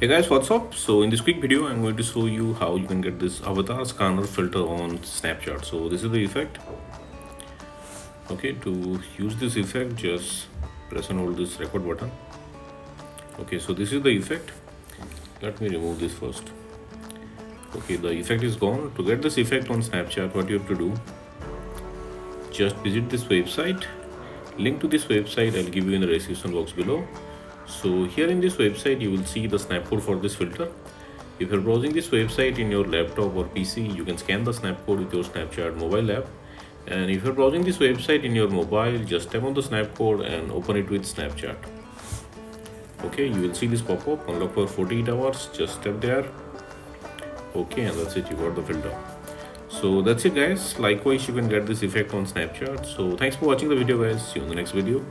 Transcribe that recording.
Hey guys, what's up? So in this quick video I'm going to show you how you can get this avatar scanner filter on Snapchat. So this is the effect. Okay, to use this effect just press and hold this record button. Okay, so this is the effect. Let me remove this first. Okay, the effect is gone. To get this effect on Snapchat, what you have to do, just visit this website. Link to this website I'll give you in the description box below. So here in this website you will see the snapcode for this filter. If you're browsing this website in your laptop or PC, you can scan the snapcode with your Snapchat mobile app. And if you're browsing this website in your mobile, just tap on the snapcode and open it with Snapchat. Okay, you will see this pop up, unlock for 48 hours, just tap there. Okay, and that's it, you got the filter. So that's it guys. Likewise, you can get this effect on Snapchat. So thanks for watching the video guys. See you in the next video.